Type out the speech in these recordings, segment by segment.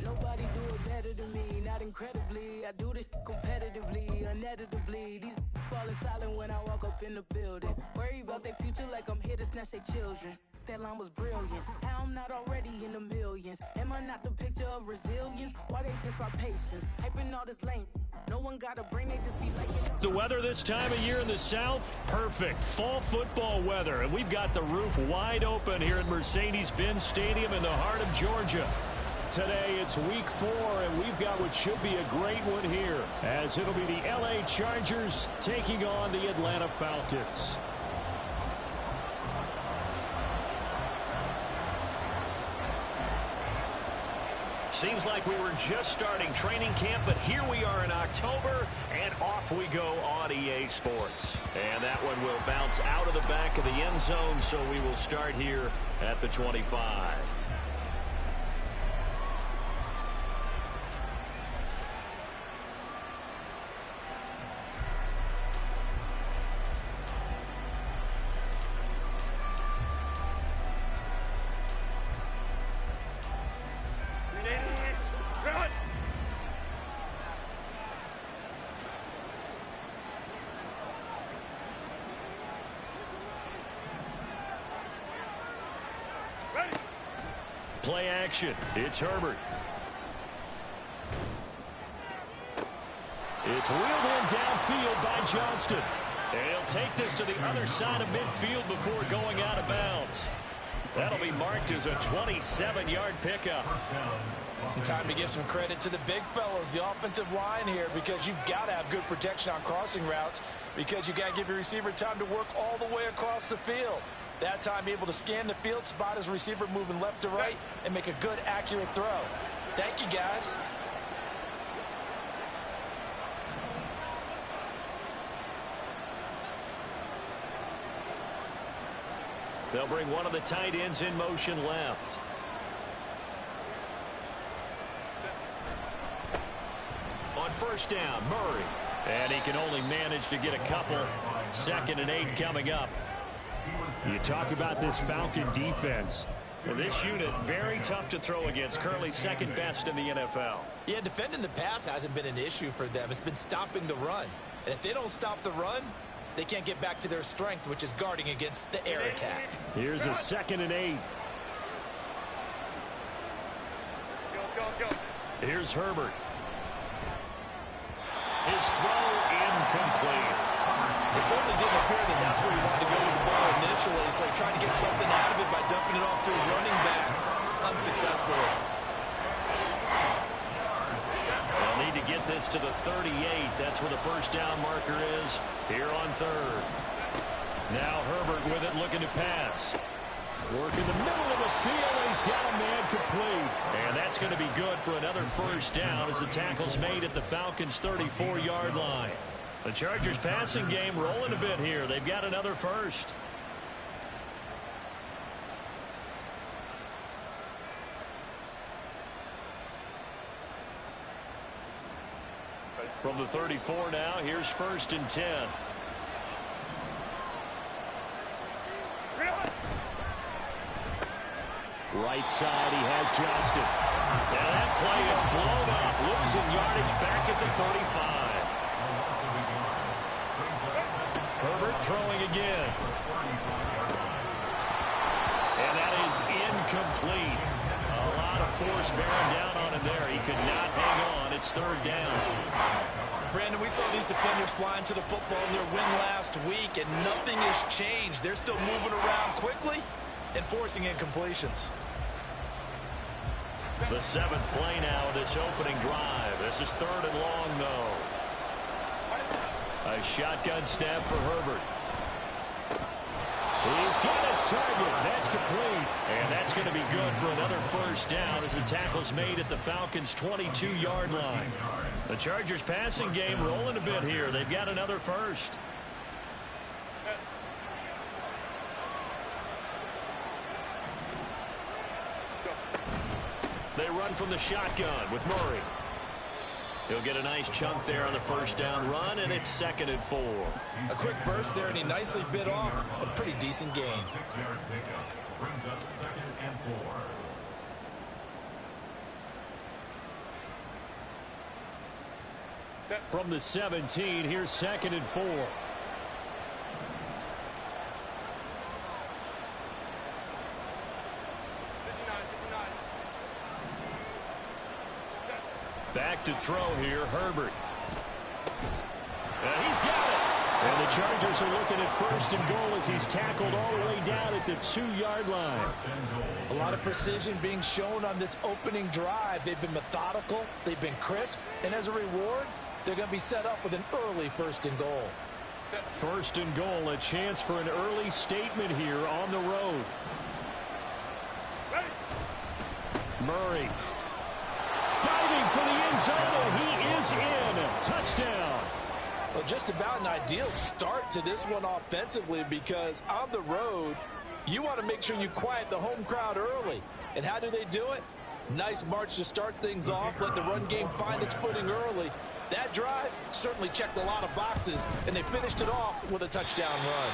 Nobody do it better than me, not incredibly. I do this competitively, uneditably. These falling silent when I walk up in the building. Worry about their future like I'm here to snatch their children. That line was brilliant. How I'm not already in the millions? Am I not the picture of resilience? Why they test my patience? Hyping all this lame. No one got a brain, they just be like it. The weather this time of year in the South, perfect. Fall football weather. And we've got the roof wide open here at Mercedes-Benz Stadium in the heart of Georgia. Today it's week 4, and we've got what should be a great one here, as it'll be the LA Chargers taking on the Atlanta Falcons. Seems like we were just starting training camp, but here we are in October, and off we go on EA Sports. And that one will bounce out of the back of the end zone, so we will start here at the 25. Play action. It's Herbert. It's wheeled in downfield by Johnston. And he'll take this to the other side of midfield before going out of bounds. That'll be marked as a 27-yard pickup. Time to give some credit to the big fellows, the offensive line here, because you've got to have good protection on crossing routes, because you got to give your receiver time to work all the way across the field. That time able to scan the field, spot his receiver moving left to right, and make a good, accurate throw. Thank you, guys. They'll bring one of the tight ends in motion left. On first down, Murray. And he can only manage to get a couple. 2nd and 8 coming up. You talk about this Falcon defense. Well, this unit, very tough to throw against. Currently 2nd best in the NFL. Yeah, defending the pass hasn't been an issue for them. It's been stopping the run. And if they don't stop the run, they can't get back to their strength, which is guarding against the air attack. Here's a 2nd and 8. Here's Herbert. His throw incomplete. It certainly didn't appear that that's where he wanted to go with the ball initially, so he tried to get something out of it by dumping it off to his running back unsuccessfully. They'll need to get this to the 38. That's where the first down marker is here on 3rd. Now Herbert with it, looking to pass. Work in the middle of the field, and he's got a man complete. And that's going to be good for another first down as the tackle's made at the Falcons' 34-yard line. The Chargers passing game rolling a bit here. They've got another first. From the 34 now, here's 1st and 10. Right side, he has Johnston. And that play is blown up, losing yardage back at the 35. Herbert throwing again. And that is incomplete. A lot of force bearing down on him there. He could not hang on. It's 3rd down. Brandon, we saw these defenders flying to the football in their win last week, and nothing has changed. They're still moving around quickly and forcing incompletions. The 7th play now of this opening drive. This is 3rd and long, though. A shotgun snap for Herbert. He's got his target. That's complete. And that's going to be good for another first down as the tackle's made at the Falcons' 22-yard line. The Chargers passing game rolling a bit here. They've got another first. They run from the shotgun with Murray. He'll get a nice chunk there on the first down run, and it's 2nd and 4. A quick burst there, and he nicely bit off a pretty decent gain. 6-yard pickup brings up 2nd and 4. From the 17, here's 2nd and 4. Back to throw here, Herbert. And he's got it. And the Chargers are looking at 1st and goal as he's tackled all the way down at the 2-yard line. A lot of precision being shown on this opening drive. They've been methodical, they've been crisp, and as a reward, they're going to be set up with an early 1st and goal. 1st and goal, a chance for an early statement here on the road. Murray. Diving for the end zone, and he is in. Touchdown. Well, just about an ideal start to this one offensively, because on the road, you want to make sure you quiet the home crowd early. And how do they do it? Nice march to start things off. Let the run game find its footing early. That drive certainly checked a lot of boxes, and they finished it off with a touchdown run.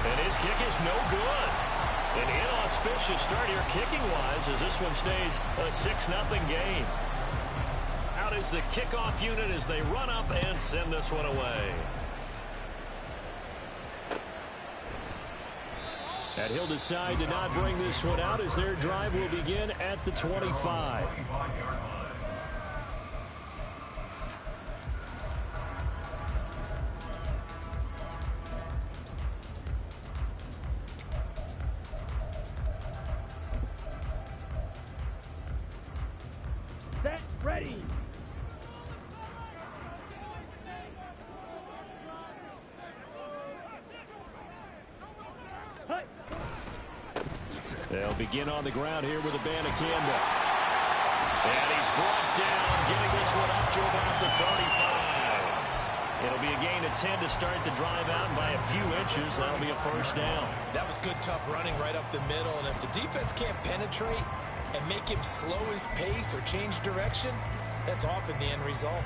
And his kick is no good. An inauspicious start here kicking-wise as this one stays a 6-0 game. Out is the kickoff unit as they run up and send this one away. And he'll decide to not bring this one out as their drive will begin at the 25. Set, ready. They'll begin on the ground here with a band of Canada. And he's brought down, getting this one up to about the 35. It'll be a gain of 10 to start the drive out by a few inches. That'll be a 1st down. That was good, tough running right up the middle. And if the defense can't penetrate and make him slow his pace or change direction, that's often the end result.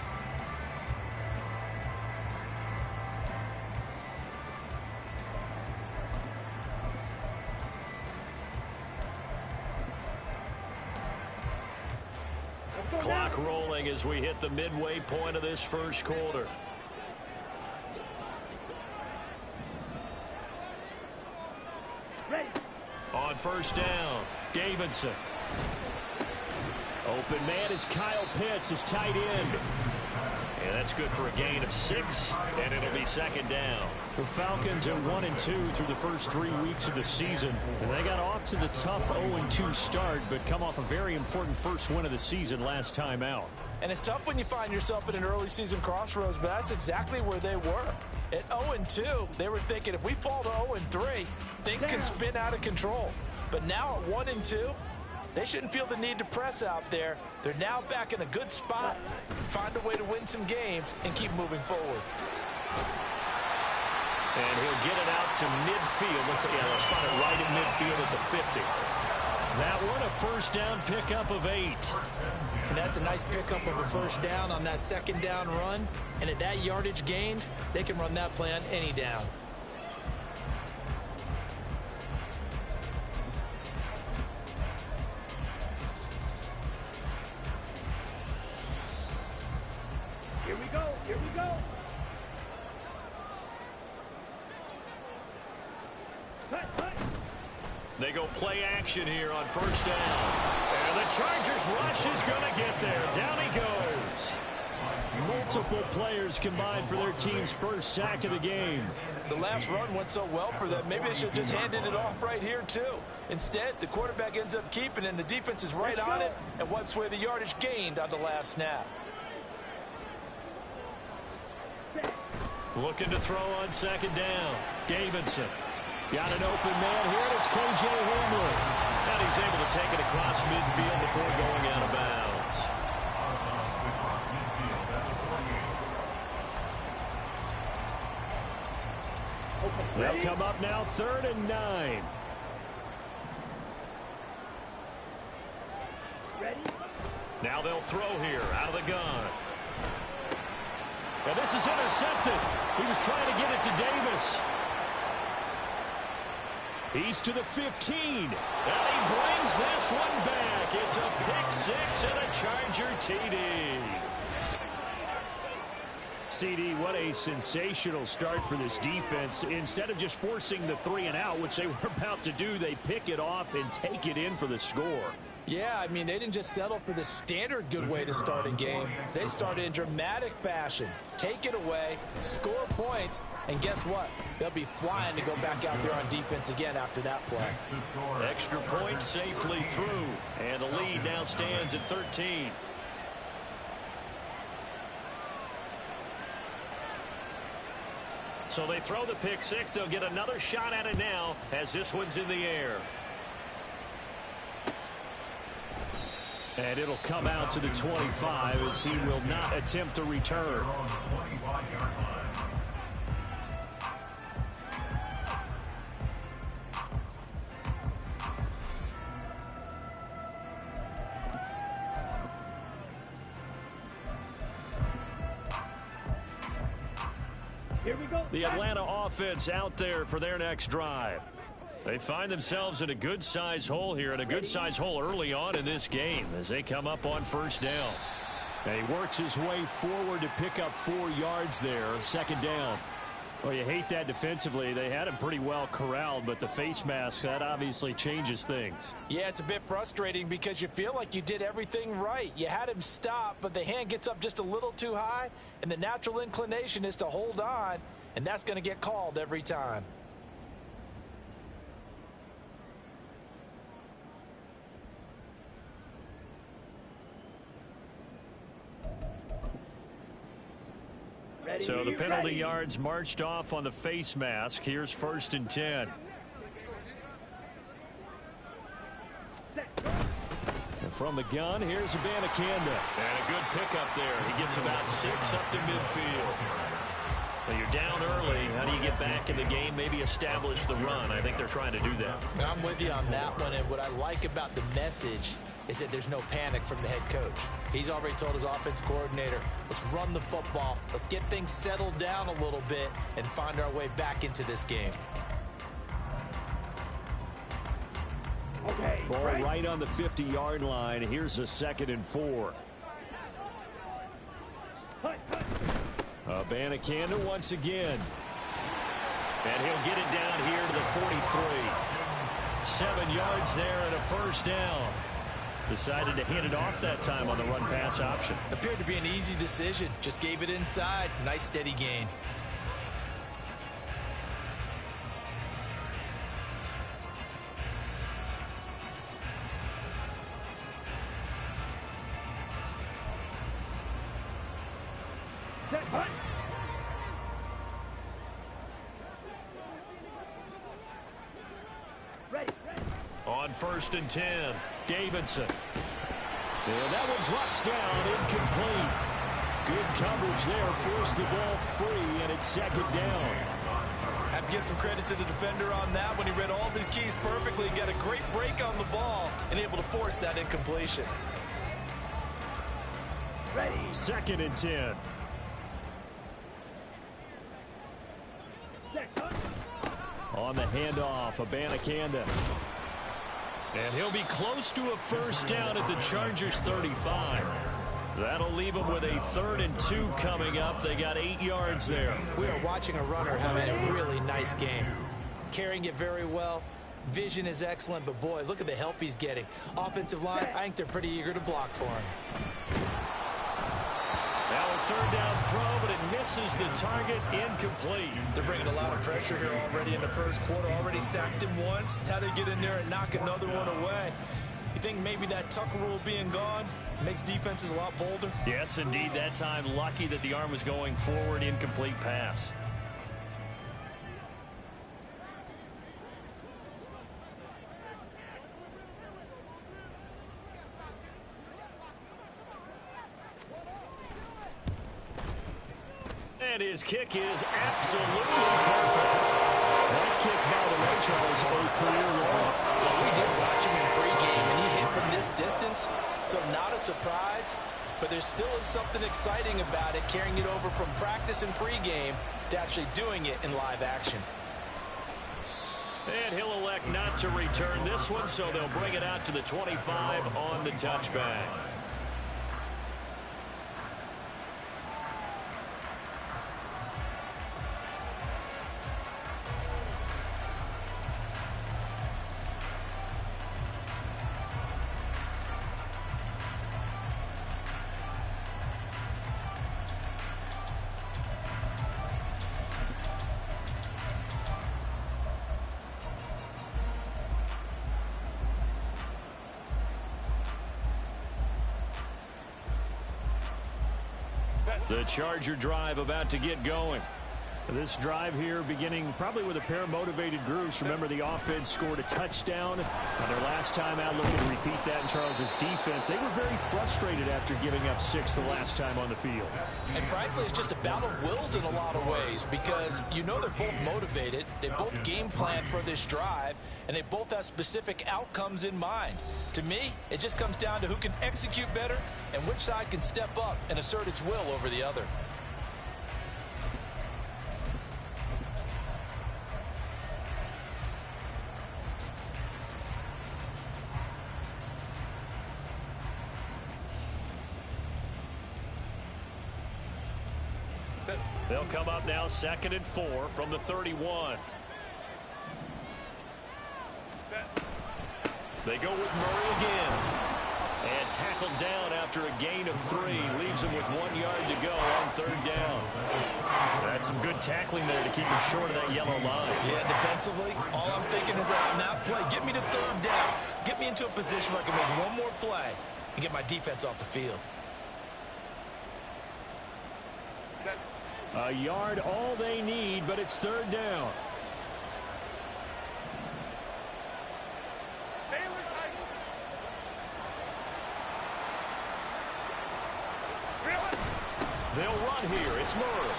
Clock rolling as we hit the midway point of this 1st quarter. Ready. On 1st down, Davidson. Open man is Kyle Pitts, his tight end. And that's good for a gain of 6, and it'll be 2nd down. The Falcons are 1-2 through the first 3 weeks of the season. And they got off to the tough 0-2 start, but come off a very important first win of the season last time out. And it's tough when you find yourself at an early season crossroads, but that's exactly where they were. At 0-2, they were thinking if we fall to 0-3, things can spin out of control. But now at 1-2, they shouldn't feel the need to press out there. They're now back in a good spot, find a way to win some games, and keep moving forward. And he'll get it out to midfield. They'll spot it right at midfield at the 50. That one, a 1st down pickup of 8. And that's a nice pickup of a 1st down on that 2nd down run. And at that yardage gained, they can run that play on any down. Here we go. Here we go. They go play action here on 1st down. And the Chargers rush is going to get there. Down he goes. Multiple players combined for their team's 1st sack of the game. The last run went so well for them, maybe they should have just handed it off right here, too. Instead, the quarterback ends up keeping it, and the defense is right on it and wipes away the yardage gained on the last snap. Looking to throw on 2nd down. Davidson. Got an open man here, and it's K.J. Hamler. And he's able to take it across midfield before going out of bounds. They'll come up now 3rd and 9. Ready. Now they'll throw here out of the gun. And this is intercepted. He was trying to get it to Davis. He's to the 15. And he brings this one back. It's a pick 6 and a Charger TD. CD, what a sensational start for this defense. Instead of just forcing the 3 and out, which they were about to do, they pick it off and take it in for the score. Yeah, I mean, they didn't just settle for the standard good way to start a game. They started in dramatic fashion. Take it away, score points, and guess what? They'll be flying to go back out there on defense again after that play. Extra point safely through, and the lead now stands at 13. So they throw the pick six. They'll get another shot at it now as this one's in the air. And it'll come out to the 25 as he will not attempt to return. Here we go. The Atlanta offense out there for their next drive. They find themselves in a good-sized hole here, and a good-sized hole early on in this game as they come up on first down. And he works his way forward to pick up 4 yards there, second down. Well, you hate that defensively. They had him pretty well corralled, but the face mask, that obviously changes things. Yeah, it's a bit frustrating because you feel like you did everything right. You had him stop, but the hand gets up just a little too high, and the natural inclination is to hold on, and that's going to get called every time. So the penalty yards marched off on the face mask. Here's 1st and 10. And from the gun, here's Abanikanda. And a good pickup there. He gets about 6 up to midfield. Well, you're down early. How do you get back in the game? Maybe establish the run. I think they're trying to do that. I'm with you on that one, and what I like about the message is that there's no panic from the head coach. He's already told his offensive coordinator, let's run the football, let's get things settled down a little bit and find our way back into this game. Okay, ball right on the 50-yard line. Here's a 2nd and 4. Abanikanda once again. And he'll get it down here to the 43. 7 yards there and a first down. Decided to hand it off that time on the run-pass option. Appeared to be an easy decision. Just gave it inside. Nice steady gain. On 1st and 10, Davidson. And that one drops down, incomplete. Good coverage there, forced the ball free, and it's 2nd down. Have to give some credit to the defender on that when he read all of his keys perfectly, got a great break on the ball, and able to force that incompletion. Ready. 2nd and 10. On the handoff, Abanikanda. And he'll be close to a first down at the Chargers 35. That'll leave them with a 3rd and 2 coming up. They got 8 yards there. We are watching a runner having a really nice game. Carrying it very well. Vision is excellent, but boy, look at the help he's getting. Offensive line, I think they're pretty eager to block for him. Now a 3rd down throw, but it misses the target, incomplete. They're bringing a lot of pressure here already in the first quarter. Already sacked him once. How to get in there and knock another one away. You think maybe that tuck rule being gone makes defenses a lot bolder? Yes, indeed. That time, lucky that the arm was going forward, incomplete pass. And his kick is absolutely perfect. That kick, by the way, Charles, a career long. Well, we did watch him in pregame, and he hit from this distance, so not a surprise. But there still is something exciting about it, carrying it over from practice and pregame to actually doing it in live action. And he'll elect not to return this one, so they'll bring it out to the 25 on the touchback. The Charger drive about to get going. This drive here beginning probably with a pair of motivated groups. Remember, the offense scored a touchdown on their last time out, looking to repeat that in Charles's defense. They were very frustrated after giving up 6 the last time on the field. And frankly, it's just a battle of wills in a lot of ways because you know they're both motivated. They both game plan for this drive, and they both have specific outcomes in mind. To me, it just comes down to who can execute better and which side can step up and assert its will over the other. They'll come up now 2nd and 4 from the 31. They go with Murray again. And tackled down after a gain of 3. Leaves him with 1 yard to go on 3rd down. That's some good tackling there to keep him short of that yellow line. Yeah, defensively, all I'm thinking is that on that play, get me to 3rd down. Get me into a position where I can make one more play and get my defense off the field. A yard all they need, but it's 3rd down. They'll run here. It's Murray.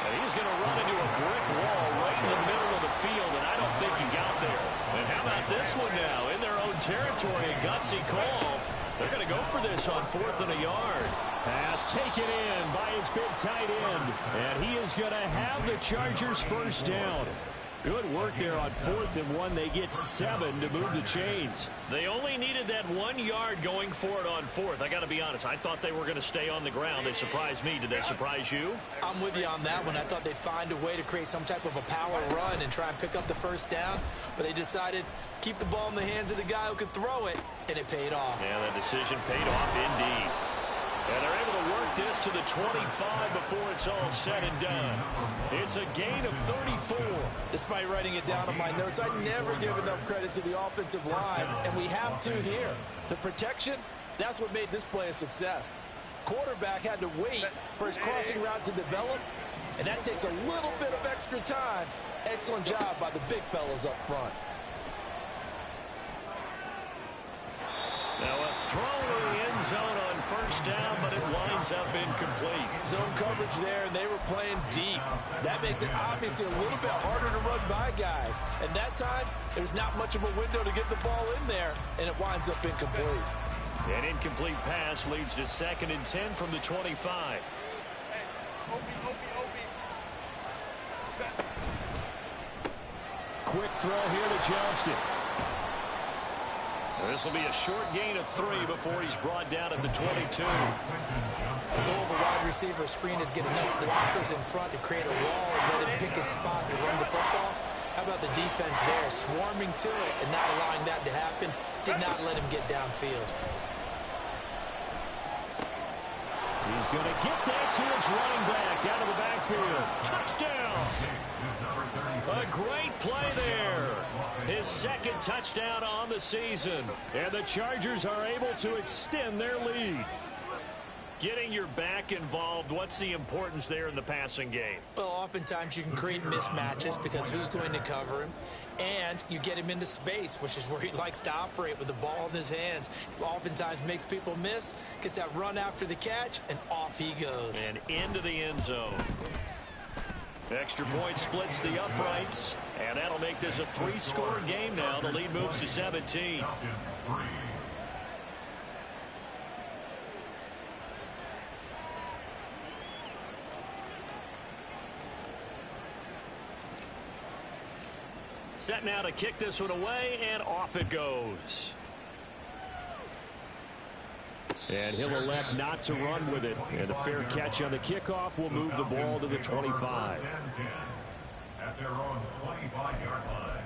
And he's going to run into a brick wall right in the middle of the field, and I don't think he got there. And how about this one now? In their own territory, a gutsy call. They're going to go for this on 4th and a yard. Pass taken in by his big tight end. And he is going to have the Chargers 1st down. Good work there on 4th and 1. They get 7 to move the chains. They only needed that 1 yard going for it on 4th. I got to be honest. I thought they were going to stay on the ground. They surprised me. Did they surprise you? I'm with you on that one. I thought they'd find a way to create some type of a power run and try and pick up the 1st down. But they decided keep the ball in the hands of the guy who could throw it, and it paid off. Yeah, that decision paid off indeed. And they're able to work this to the 25 before it's all said and done. It's a gain of 34. Despite writing it down on my notes, I never give enough credit to the offensive line, and we have to here. The protection, that's what made this play a success. Quarterback had to wait for his crossing route to develop, and that takes a little bit of extra time. Excellent job by the big fellas up front. Now a throw to the end zone on 1st down, but it winds up incomplete. Zone coverage there, and they were playing deep. That makes it obviously a little bit harder to run by guys. And that time, there's not much of a window to get the ball in there, and it winds up incomplete. An incomplete pass leads to 2nd and 10 from the 25. Quick throw here to Johnston. This will be a short gain of 3 before he's brought down at the 22. The goal of a wide receiver screen is get enough blockers in front to create a wall and let him pick his spot to run the football. How about the defense there, swarming to it and not allowing that to happen? Did not let him get downfield. He's going to get that to his running back out of the backfield. Touchdown! A great play there. His 2nd touchdown on the season. And the Chargers are able to extend their lead. Getting your back involved, what's the importance there in the passing game? Well, oftentimes you can create mismatches because who's going to cover him? And you get him into space, which is where he likes to operate with the ball in his hands. Oftentimes makes people miss, gets that run after the catch, and off he goes. And into the end zone. Extra point splits the uprights, and that'll make this a 3-score game now. The lead moves to 17. Set now to kick this one away, and off it goes. And he'll elect not to run with it. And a fair catch on the kickoff will move the ball to the 25. At their own 25-yard line.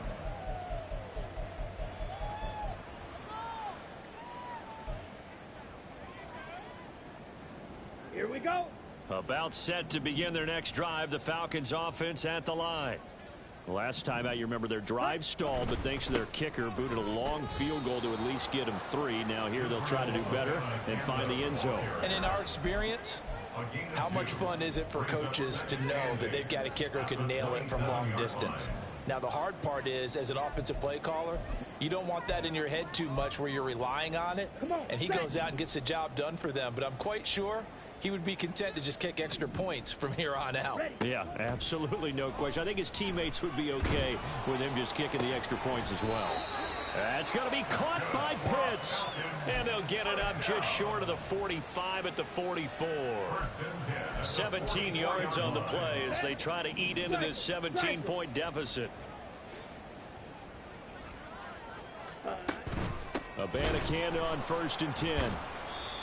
Here we go. About set to begin their next drive. The Falcons offense at the line. The last time out, you remember their drive stalled, but thanks to their kicker, booted a long field goal to at least get them 3. Now here they'll try to do better and find the end zone. And in our experience, How much fun is it for coaches to know that they've got a kicker who can nail it from long distance? Now, the hard part is, as an offensive play caller, you don't want that in your head too much where you're relying on it, and he goes out and gets the job done for them. But I'm quite sure he would be content to just kick extra points from here on out. Yeah, absolutely no question. I think his teammates would be okay with him just kicking the extra points as well. That's going to be caught by Pitts. And they'll get it up just short of the 45 at the 44. 17 yards on the play as they try to eat into this 17-point deficit. Abanikanda on 1st and 10.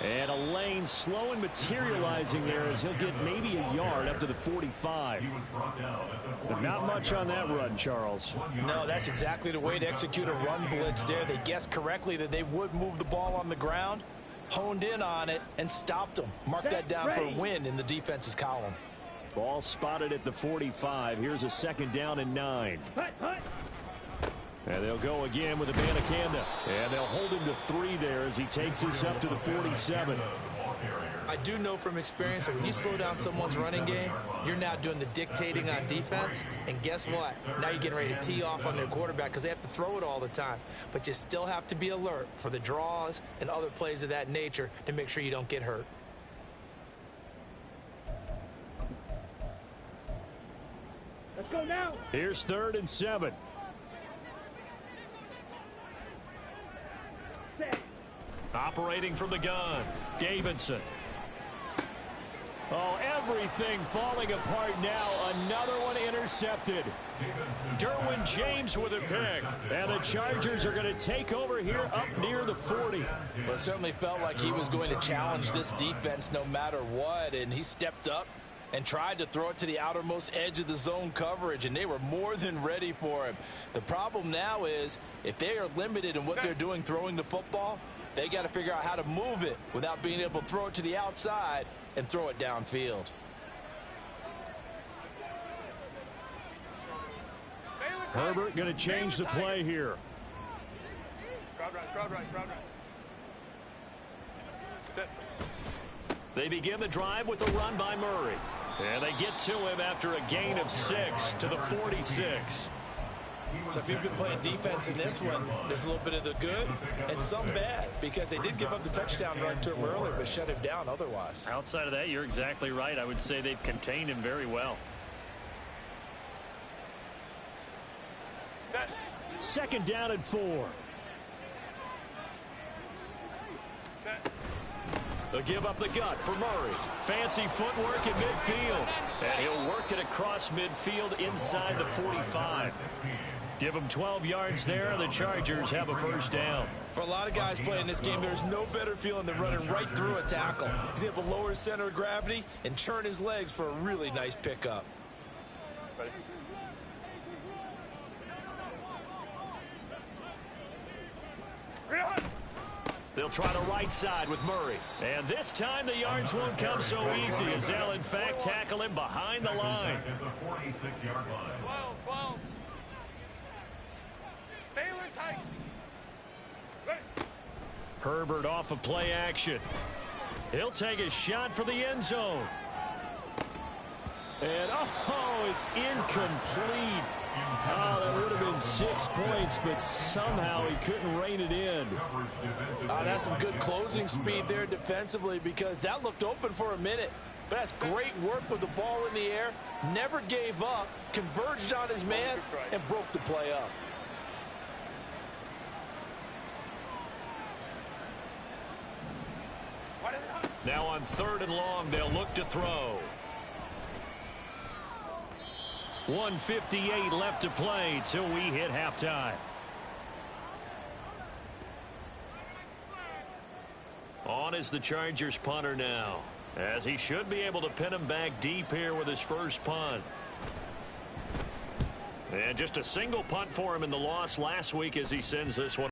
And a lane slow and materializing there as he'll get maybe a yard up to the 45. But not much on that run, Charles. No, that's exactly the way to execute a run blitz there. They guessed correctly that they would move the ball on the ground, honed in on it, and stopped them. Mark that down for a win in the defense's column. Ball spotted at the 45. Here's a 2nd down and 9. And they'll go again with Abanikanda. And they'll hold him to 3 there as he takes this up to the 47. I do know from experience that when you slow down someone's running game, you're now doing the dictating on defense. And guess what? Now you're getting ready to tee off on their quarterback because they have to throw it all the time. But you still have to be alert for the draws and other plays of that nature to make sure you don't get hurt. Let's go now. Here's 3rd and 7. Operating from the gun, Davidson. Oh, everything falling apart now. Another one intercepted. Derwin James with a pick. And the Chargers are going to take over here up near the 40. Well, it certainly felt like he was going to challenge this defense no matter what. And he stepped up and tried to throw it to the outermost edge of the zone coverage, and they were more than ready for him. The problem now is if they are limited in what they're doing throwing the football, they got to figure out how to move it without being able to throw it to the outside and throw it downfield. Herbert going to change the play here. Crowd right. Set. They begin the drive with a run by Murray. And they get to him after a gain of 6 to the 46. So if you've been playing defense in this one, there's a little bit of the good and some bad because they did give up the touchdown run to him earlier but shut him down otherwise. Outside of that, you're exactly right. I would say they've contained him very well. Set. 2nd down and 4. Set. They'll give up the gut for Murray. Fancy footwork in midfield. And he'll work it across midfield inside the 45. Give him 12 yards there. The Chargers have a 1st down. For a lot of guys playing this game, there's no better feeling than running right through a tackle. He's able to lower his center of gravity and churn his legs for a really nice pickup. Ready. They'll try the right side with Murray. And this time the yards won't come so easy as they'll, in fact, tackle him behind the line. At the 46-yard line. 12. Baylor tight. Ready. Herbert off of play action. He'll take a shot for the end zone. And, oh, it's incomplete. Oh, that would have been 6 points, but somehow he couldn't rein it in. That's some good closing speed there defensively because that looked open for a minute. But that's great work with the ball in the air. Never gave up, converged on his man, and broke the play up. Now on 3rd and long, they'll look to throw. 1:58 left to play till we hit halftime. On is the Chargers punter now, as he should be able to pin him back deep here with his first punt. And just a single punt for him in the loss last week as he sends this one